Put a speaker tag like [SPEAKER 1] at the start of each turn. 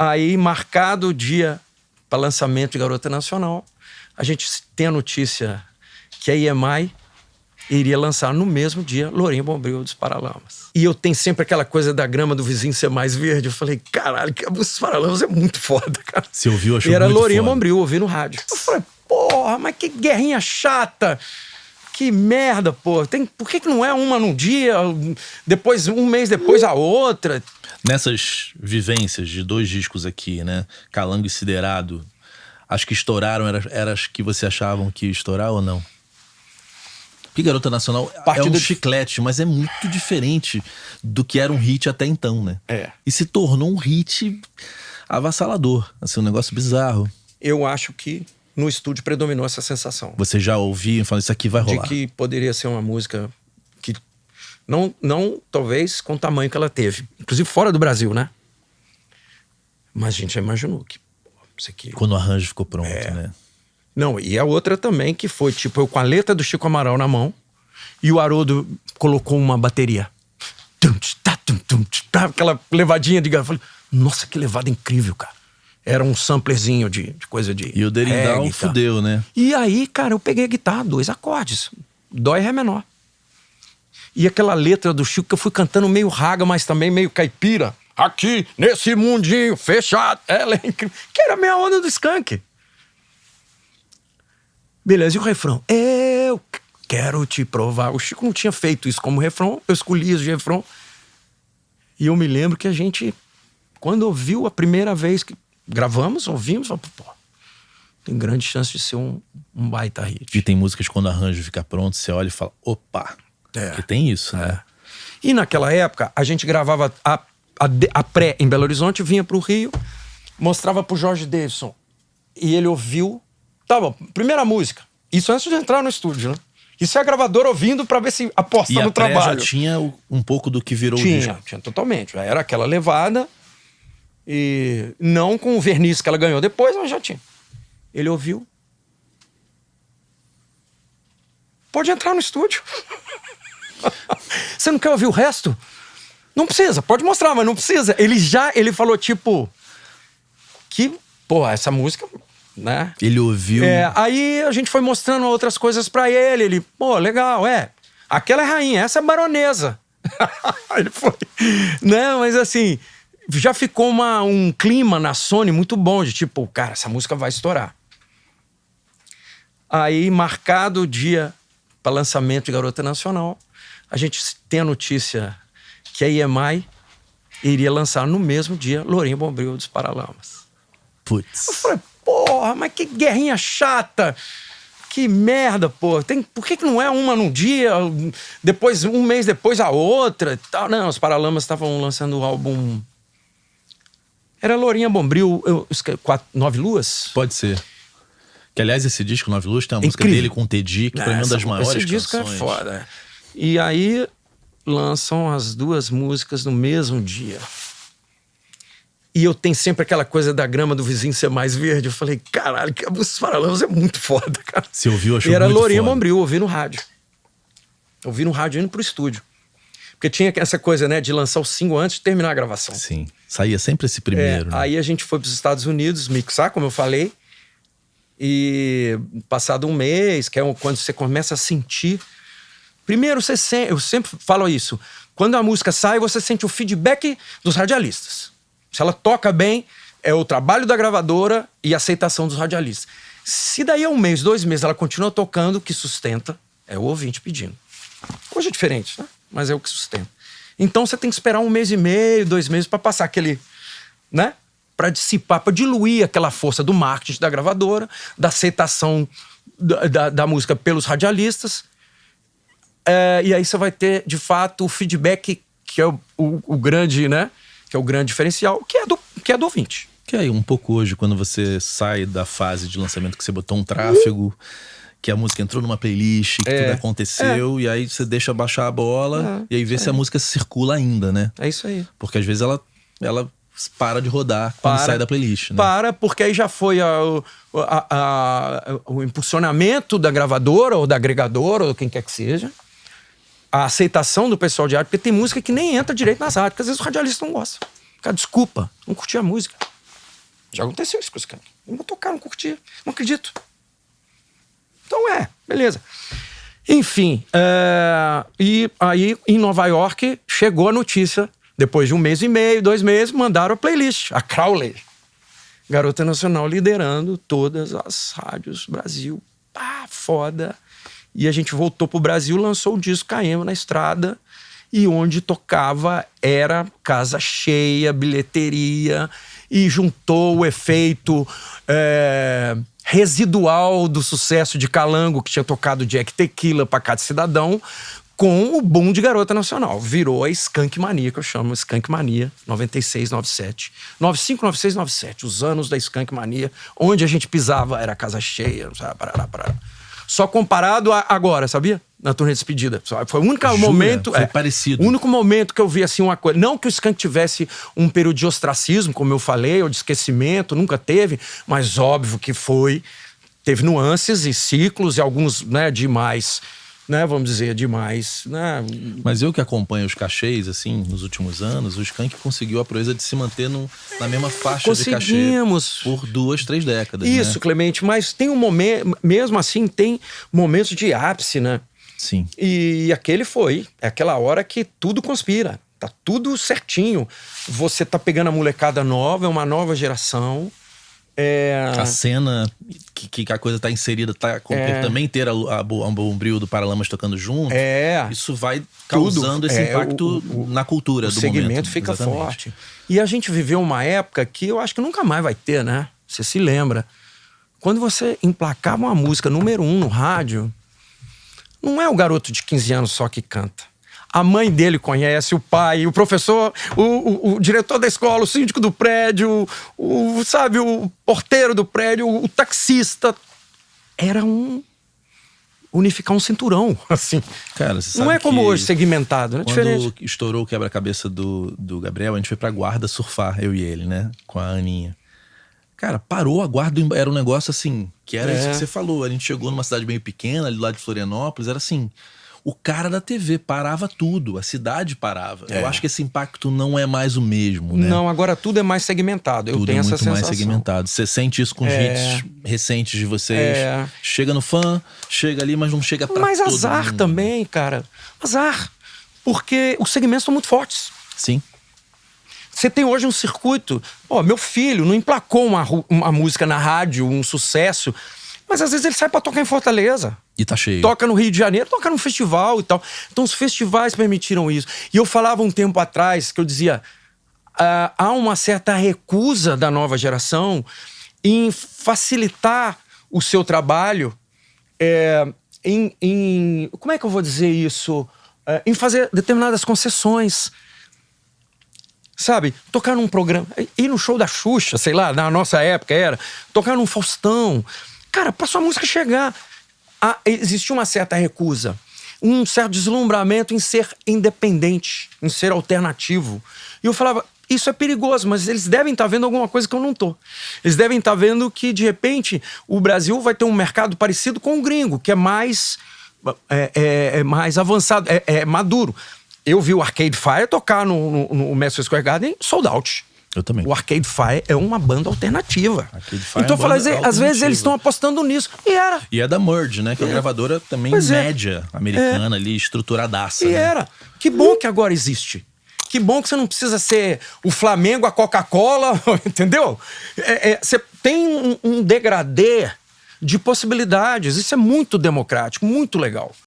[SPEAKER 1] Aí, marcado o dia para lançamento de Garota Nacional, a gente tem a notícia que a EMI iria lançar no mesmo dia Lourinha Bombril dos Paralamas. E eu tenho sempre aquela coisa da grama do vizinho ser mais verde. Eu falei, caralho, que os Paralamas é muito foda, cara.
[SPEAKER 2] Você ouviu, achou
[SPEAKER 1] e era
[SPEAKER 2] muito
[SPEAKER 1] Lourinha
[SPEAKER 2] foda.
[SPEAKER 1] Bombril, eu ouvi no rádio. Eu falei, porra, mas que guerrinha chata. Que merda, pô. Por que não é uma num dia, depois, um mês depois a outra?
[SPEAKER 2] Nessas vivências de 2 discos aqui, né? Calango e Siderado, as que estouraram eram as que você achavam que ia estourar ou não? Porque Garota Nacional é um chiclete, mas é muito diferente do que era um hit até então, né?
[SPEAKER 1] É.
[SPEAKER 2] E se tornou um hit avassalador, assim, um negócio bizarro.
[SPEAKER 1] Eu acho que no estúdio predominou essa sensação.
[SPEAKER 2] Você já ouvia e falou, isso aqui vai rolar.
[SPEAKER 1] De que poderia ser uma música que não talvez com o tamanho que ela teve. Inclusive fora do Brasil, né? Mas a gente já imaginou que isso aqui...
[SPEAKER 2] Quando o arranjo ficou pronto, né?
[SPEAKER 1] Não, e a outra também que foi, tipo, eu com a letra do Chico Amaral na mão e o Haroldo colocou uma bateria. Aquela levadinha de... Eu falei, nossa, que levada incrível, cara. Era um samplerzinho de coisa de...
[SPEAKER 2] E o Derindal fudeu, né?
[SPEAKER 1] E aí, cara, eu peguei a guitarra, 2 acordes. Dó e Ré menor. E aquela letra do Chico que eu fui cantando meio raga, mas também meio caipira. Aqui, nesse mundinho fechado. Ela é incrível. Que era a minha onda do Skank. Beleza, e o refrão? Eu quero te provar. O Chico não tinha feito isso como refrão. Eu escolhi isso de refrão. E eu me lembro que a gente, quando ouviu a primeira vez que gravamos, ouvimos, falou, pô, tem grande chance de ser um baita hit.
[SPEAKER 2] E tem músicas que quando o arranjo fica pronto, você olha e fala, opa, que tem isso, né?
[SPEAKER 1] E naquela época, a gente gravava a pré em Belo Horizonte, vinha pro Rio, mostrava pro Jorge Davidson. E ele ouviu, tá bom, primeira música. Isso antes de entrar no estúdio, né? Isso é a gravadora ouvindo pra ver se aposta no trabalho.
[SPEAKER 2] E a pré já tinha um pouco do que virou o disco?
[SPEAKER 1] Tinha totalmente. Já era aquela levada. E não com o verniz que ela ganhou depois, mas já tinha. Ele ouviu. Pode entrar no estúdio. Você não quer ouvir o resto? Não precisa, pode mostrar, mas não precisa. Ele falou tipo... Que, pô, essa música, né?
[SPEAKER 2] Ele ouviu...
[SPEAKER 1] Aí a gente foi mostrando outras coisas pra ele. Ele, pô, legal, aquela é rainha, essa é baronesa. Ele foi... Não, mas assim... Já ficou um clima na Sony muito bom, de tipo, cara, essa música vai estourar. Aí, marcado o dia para lançamento de Garota Nacional, a gente tem a notícia que a EMI iria lançar no mesmo dia Lourinha Bombril dos Paralamas.
[SPEAKER 2] Putz.
[SPEAKER 1] Eu falei, porra, mas que guerrinha chata. Que merda, pô. Por que não é uma num dia, depois, um mês depois a outra? E tal? Não, os Paralamas estavam lançando o álbum... Era Lourinha Bombril, 9 Luas?
[SPEAKER 2] Pode ser. Que, aliás, esse disco, 9 Luas, tem uma música dele com o Teddy, que pra mim é uma das maiores canções. Esse disco é
[SPEAKER 1] foda. E aí, lançam as 2 músicas no mesmo dia. E eu tenho sempre aquela coisa da grama do vizinho ser mais verde. Eu falei, caralho, que os Paralamas é muito foda, cara.
[SPEAKER 2] Você ouviu, achou
[SPEAKER 1] muito foda. E era Lourinha
[SPEAKER 2] foda.
[SPEAKER 1] Bombril, eu ouvi no rádio. Ouvi no rádio indo pro estúdio. Porque tinha essa coisa, né, de lançar o single antes de terminar a gravação.
[SPEAKER 2] Sim, saía sempre esse primeiro, né?
[SPEAKER 1] Aí a gente foi pros Estados Unidos mixar, como eu falei. E passado um mês, que é quando você começa a sentir... Primeiro, eu sempre falo isso. Quando a música sai, você sente o feedback dos radialistas. Se ela toca bem, é o trabalho da gravadora e a aceitação dos radialistas. Se daí a 1 mês, 2 meses, ela continua tocando, o que sustenta é o ouvinte pedindo. Hoje é diferente, né? Mas é o que sustenta. Então você tem que esperar 1 mês e meio, 2 meses pra passar aquele, né? Pra dissipar, pra diluir aquela força do marketing da gravadora, da aceitação da música pelos radialistas. E aí você vai ter, de fato, o feedback que é o grande, né? Que é o grande diferencial, que é do ouvinte.
[SPEAKER 2] Que é um pouco hoje, quando você sai da fase de lançamento que você botou um tráfego... Que a música entrou numa playlist, que tudo aconteceu, e aí você deixa baixar a bola, e aí vê se a música circula ainda, né?
[SPEAKER 1] É isso aí.
[SPEAKER 2] Porque às vezes ela para de rodar quando sai da playlist, né?
[SPEAKER 1] Porque aí já foi o impulsionamento da gravadora, ou da agregadora, ou quem quer que seja. A aceitação do pessoal de rádio, porque tem música que nem entra direito nas rádios, porque às vezes o radialista não gosta. Cara, desculpa, não curti a música. Já aconteceu isso com os Skank. Não vou tocar, não curti. Não acredito. Então beleza. Enfim, e aí em Nova York chegou a notícia, depois de 1 mês e meio, 2 meses, mandaram a playlist, a Crowley. Garota Nacional liderando todas as rádios Brasil. Foda. E a gente voltou pro Brasil, lançou o disco Caímos na Estrada, e onde tocava era casa cheia, bilheteria, e juntou o efeito residual do sucesso de Calango, que tinha tocado Jack Tequila, Pacato Cidadão, com o boom de Garota Nacional. Virou a Skank Mania, que eu chamo Skank Mania, 96, 97. 95, 96, 97. Os anos da Skank Mania, onde a gente pisava era casa cheia, sabe? Parará. Só comparado a agora, sabia? Na turnê de despedida. Foi o único momento...
[SPEAKER 2] Foi parecido.
[SPEAKER 1] O único momento que eu vi assim uma coisa... Não que o Skank tivesse um período de ostracismo, como eu falei, ou de esquecimento, nunca teve, mas óbvio que teve nuances e ciclos e alguns, né, demais... Né, vamos dizer, demais, né?
[SPEAKER 2] Mas eu que acompanho os cachês, assim, nos últimos anos, o Skank conseguiu a proeza de se manter na mesma faixa de cachê por 2, 3 décadas.
[SPEAKER 1] Isso,
[SPEAKER 2] né?
[SPEAKER 1] Clemente, mas tem um momento, mesmo assim, tem momentos de ápice, né?
[SPEAKER 2] Sim.
[SPEAKER 1] E aquele é aquela hora que tudo conspira, tá tudo certinho. Você tá pegando a molecada nova, é uma nova geração.
[SPEAKER 2] A cena que a coisa tá inserida, também ter a Bombril do Paralamas tocando junto, isso vai causando esse impacto na cultura do momento. O
[SPEAKER 1] segmento fica forte. E a gente viveu uma época que eu acho que nunca mais vai ter, né? Você se lembra. Quando você emplacava uma música número 1 no rádio, não é o garoto de 15 anos só que canta. A mãe dele conhece, o pai, o professor, o diretor da escola, o síndico do prédio, sabe, o porteiro do prédio, o taxista. Era unificar um cinturão, assim.
[SPEAKER 2] Cara, você sabe
[SPEAKER 1] não é como hoje, segmentado, né?
[SPEAKER 2] Quando estourou o quebra-cabeça do Gabriel, a gente foi pra Guarda surfar, eu e ele, né? Com a Aninha. Cara, parou a Guarda, era um negócio assim, que era isso que você falou. A gente chegou numa cidade meio pequena, ali do lado de Florianópolis, era assim... O cara da TV parava tudo, a cidade parava. Eu acho que esse impacto não é mais o mesmo, né?
[SPEAKER 1] Não, agora tudo é mais segmentado. Eu tenho essa sensação. Tudo é muito mais segmentado.
[SPEAKER 2] Você sente isso com os hits recentes de vocês. Chega no fã, chega ali, mas não chega pra todo mundo. Mas
[SPEAKER 1] azar também, cara. Azar. Porque os segmentos são muito fortes.
[SPEAKER 2] Sim.
[SPEAKER 1] Você tem hoje um circuito... meu filho não emplacou uma música na rádio, um sucesso... Mas às vezes ele sai pra tocar em Fortaleza.
[SPEAKER 2] E tá cheio.
[SPEAKER 1] Toca no Rio de Janeiro, toca num festival e tal. Então os festivais permitiram isso. E eu falava um tempo atrás, que eu dizia... há uma certa recusa da nova geração em facilitar o seu trabalho, como é que eu vou dizer isso? Em fazer determinadas concessões. Sabe? Tocar num programa... Ir no show da Xuxa, sei lá, na nossa época era. Tocar num Faustão... Cara, pra sua música chegar, existiu uma certa recusa, um certo deslumbramento em ser independente, em ser alternativo. E eu falava, isso é perigoso, mas eles devem estar vendo alguma coisa que eu não tô. Eles devem estar vendo que, de repente, o Brasil vai ter um mercado parecido com o gringo, que é mais avançado, maduro. Eu vi o Arcade Fire tocar no Madison Square Garden sold out.
[SPEAKER 2] Eu também.
[SPEAKER 1] O Arcade Fire é uma banda alternativa. Então eu falei, às vezes eles estão apostando nisso. E
[SPEAKER 2] é da Merge, né? Que é uma gravadora também média americana ali, estruturadaça.
[SPEAKER 1] E era. Que bom que agora existe. Que bom que você não precisa ser o Flamengo, a Coca-Cola, entendeu? Você tem um degradê de possibilidades. Isso é muito democrático, muito legal.